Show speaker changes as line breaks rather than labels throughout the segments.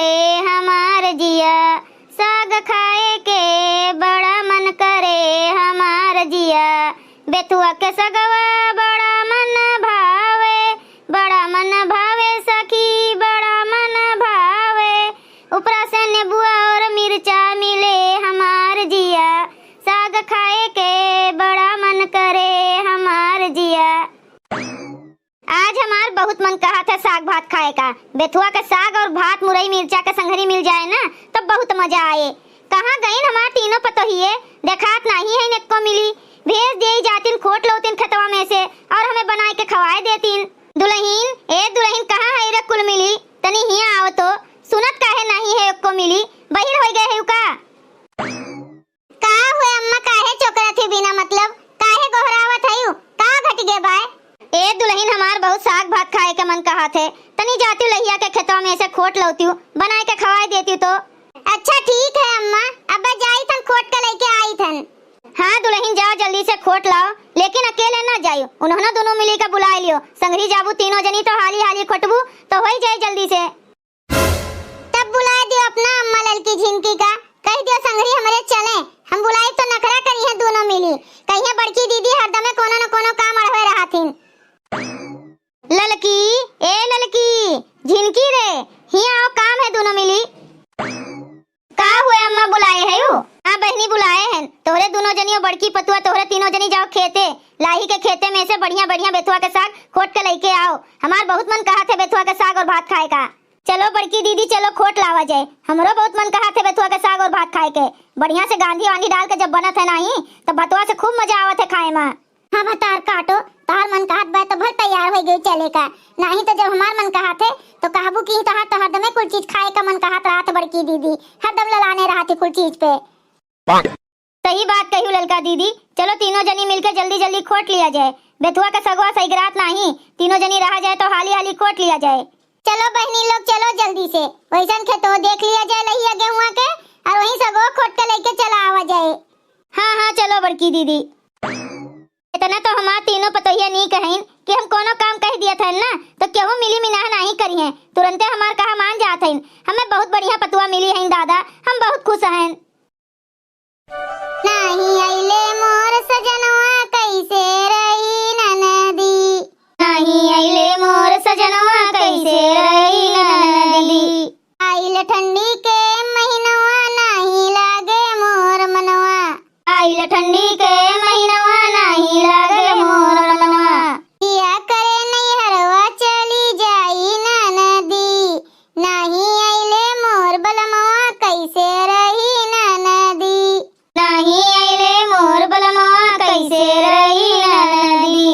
करे हमार जिया, साग खाए के बड़ा मन करे हमार जिया। बेथुआ के सगवा बड़ा मन भावे, बड़ा मन भावे सखी बड़ा मन भावे। ऊपरा से नींबुआ और मिर्चा मिले हमार जिया, साग खाए के बड़ा मन करे हमार जिया। आज हमार बहुत मन कहा था साग भात खाए का। बेथुआ का साग और भात मुरई मिर्चा का संघरी मिल जाए ना तब बहुत मजा आए। कहाँ गई हमार तीनों पतोहिए, देखात नहीं है इनको मिली। भेज दे जातिन खोट लौतिन खतवा में से और हमें बनाए के खवाए देतिन। दुल्हीन ए दुल्हीन कहाँ है रे कुल मिली, तनी हिया आओ तो। सुनत काहे नहीं है इनको मिली, बहिर हो गए है का? का हुए अम्मा, काहे चोकरा थी बिना मतलब, काहे गोहरावत है का घट गए बाय? ए दुल्हीन हमार बहुत साग भात खाए के मन कहा थे, तनी जाती लहिया के खेतवा में से खोट लौती हूँ, बनाए के खवाए देती तो। अच्छा ठीक है अम्मा, अब जाई थन खोट के लेके आई थन। हाँ दुल्हीन जाओ जल्दी से खोट लाओ, लेकिन अकेले ना जाइयो, उन्होंने दोनों मिली का बुला लियो। संगरी जाबू तीनों जनी तो हाली हाली खोटबू तो हो जाए जल्दी से। तब बुला दियो अपना अम्मा ललकी झिनकी का, कह दियो संगरी हमारे चले, हम बुलाई तो नखरा करी है दोनों मिली। कहिए बड़की दीदी हरदमे कोनो न कोनो काम अड़वे रहाथिन। ललकी ए ललकी झिनकी रे, हिया आओ काम है दोनों मिली। का हुए अम्मा बुलाए है यू? हाँ बहनी बुलाए हैं, तोहरे दोनों जनियों बड़की पतुआ तोहरे तीनों जनी जाओ खेते, लाही के खेते में से बढ़िया बढ़िया बेथुआ का साग खोट के लेके आओ। हमार बहुत मन कहा थे बेथुआ का साग और भात खाए का। चलो बड़की दीदी चलो खोट लावा जाए, हमरो बहुत मन कहा थे बेथुआ का साग और भात खाए के। बढ़िया से गांधी वांधी डाल के जब बनत है नहीं तो भतुआ से खूब मजा आवत है खाए में। हाँ भतार काटो, तार मन कहत बा तो भर तैयार हो गई चले का, नहीं तो जब हमार मन कहा थे तो कहबू की तहार तो हरदम कुल चीज खाए का मन कहत रहा था बड़की दीदी, हरदम ललाने रहा थी कुल चीज पे। सही बात कही ललका दीदी, चलो तीनों जनी मिलकर जल्दी जल्दी खोट लिया जाए। बेथुआ का सगवा सही रात नहीं, तीनों जनी रहा जाए तो हाली हाली खोट लिया जाए। चलो बहनी लोग चलो जल्दी से, वैसन खेतो देख लिया जाए लहिया गेहुआ के और वहीं सगवा खोट के लेके चला आवा जाए। हाँ हाँ चलो बड़की दीदी। इतना तो हमार तीनों पतोहिया नहीं कहीं कि हम कोनो काम कह दिया था ना तो केहू मिली मिनाह नहीं करी है, तुरंते हमार कहा मान जात है। हमें बहुत बढ़िया पतुआ मिली है दादा, हम बहुत खुश हैं। नहीं आइले मोर सजनवा कैसे रही ननदी, नहीं आइले मोर सजनवा कैसे रही ननदी। आइल ठंडी के महीनवा नहीं लागे मोर मनवा, आइल ठंडी के महीनवा नहीं लागे मोर मनवा। किया करे नहीं हरवा चली जाई ननदी, नहीं आइले मोर बलमवा कैसे रही ननदी, नहीं आइले मोर बलमवा कैसे रही ननदी।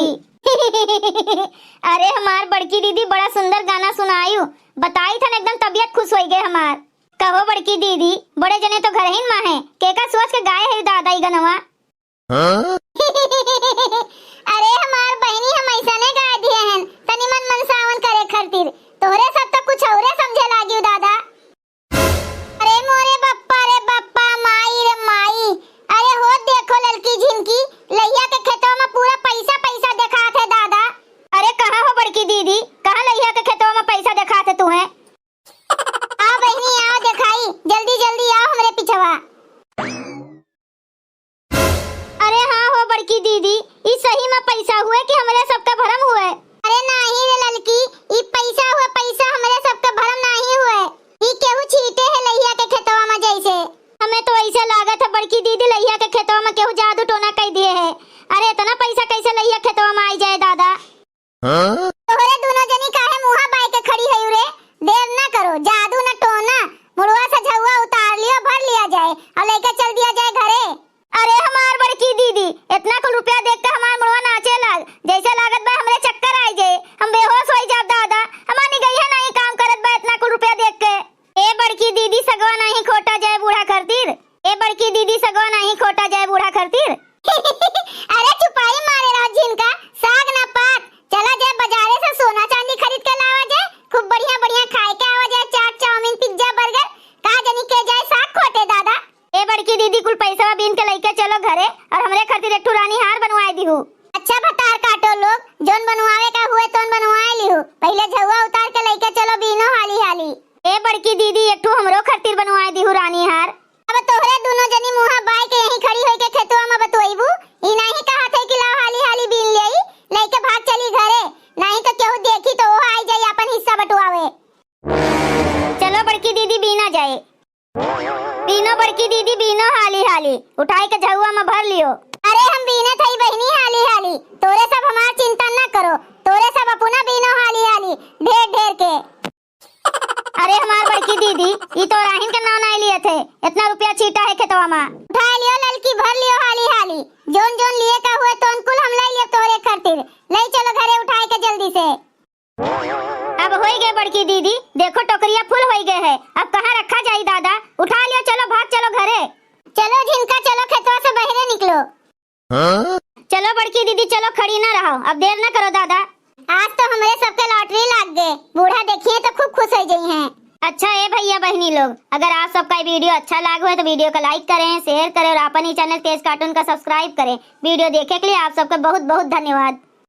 अरे हमार बड़की दीदी बड़ा सुंदर गाना सुनायू, बताई था एकदम तबीयत खुश हो गए हमार। कहो बड़की दीदी, बड़े जने तो घर ही माँ है, केका सोच के गाए है दादा ई गनवा। अरे हमार बहनी हम ऐसा ने गा दिए हैं, तनी मन मनसावन करे खातिर, तोरे सब तो कुछ औरे समझे लागियो दादा। अरे मोरे बप्पा रे बप्पा, माई रे माई, अरे हो देखो ललकी झिनकी, लहिया के खेतों में पूरा पैसा पैसा दिखात है दादा। अरे कहाँ हो बड़की दीदी, कहाँ लहिया के खेतों में पैसा दिखात है तुम्हें? आओ बहनी आओ दिखाई, जल्दी जल्दी आओ हमरे पिछवा। अरे हाँ हो बड़की दीदी, इस सही में पैसा हुए कि हमारे सबका भरम हुए? अरे नहीं रे ललकी, ई पैसा हुए पैसा हमारे सबका भरम नहीं हुए, ई केहू छीटे है लहिया के खेतवा में जैसे। हमें तो ऐसा लागत है बड़की दीदी लहिया के खेतवा में केहू जादू टोना कर दिए है। अरे इतना पैसा कैसे लहिया खेतवा में आई जाए दादा? तोहरे दोनों जनी काहे मुंहा बाई के खड़ी है रे? देर ना करो, जादू न टोना, मुड़वा से झउआ उतार लियो, भर लिया जाए और लेके चल दिया जाए घरे। अरे हमार बड़की दीदी, इतना कुल रुपया देख के हमार मुड़वा नाचे लाग, जैसे लागत बा हमरे चक्कर आई जाए, हम बेहोश हो जाब दादा। हमारी गईया नहीं काम करत बा इतना कुल रुपया देख के। ए बड़की दीदी सगवा नहीं खोटा जाए बूढ़ा खरतीर, ए बड़की दीदी सगवा नहीं खोटा जाए बूढ़ा खरतीर। अरे चुपाई मारे रहो जिनका, साग ना पात, चला जाए बाजारे बड़की दीदी बीनो हाली हाली उठाई के झउआ में भर लियो। अरे हम बीने थई बहनी हाली हाली, तोरे सब हमार चिंता न करो, तोरे सब अपना बीनो हाली हाली ढेर ढेर के। अरे हमार बड़की दीदी ई तो राहिन के नाव नहीं लिए थे, इतना रुपया छीटा है खेतवा में। उठा लियो ललकी, भर लियो हाली हाली, जोन जोन लिए का हुए तो कुल हम ले लिए तोरे खातिर। ले चलो घरे उठाए के जल्दी से। अब होई गए बड़की दीदी, देखो टोकरिया फुल होई गए है, अब कहाँ रखा जाई दादा, उठा लियो, चलो भाग चलो घरे। चलो झिनका, चलो खेतवा से बहरे निकलो। चलो बड़की दीदी चलो, खड़ी ना रहो, अब देर ना करो दादा। आज तो हमारे सबके लॉटरी लग गए, बूढ़ा देखिए तो खूब खुश हो गई हैं। अच्छा है भैया बहनी लोग, अगर आप सबका ये वीडियो अच्छा लगा है तो वीडियो को लाइक करें, शेयर करें और अपन ही चैनल तेज कार्टून का सब्सक्राइब करें। वीडियो देखने के लिए आप सबका बहुत बहुत धन्यवाद।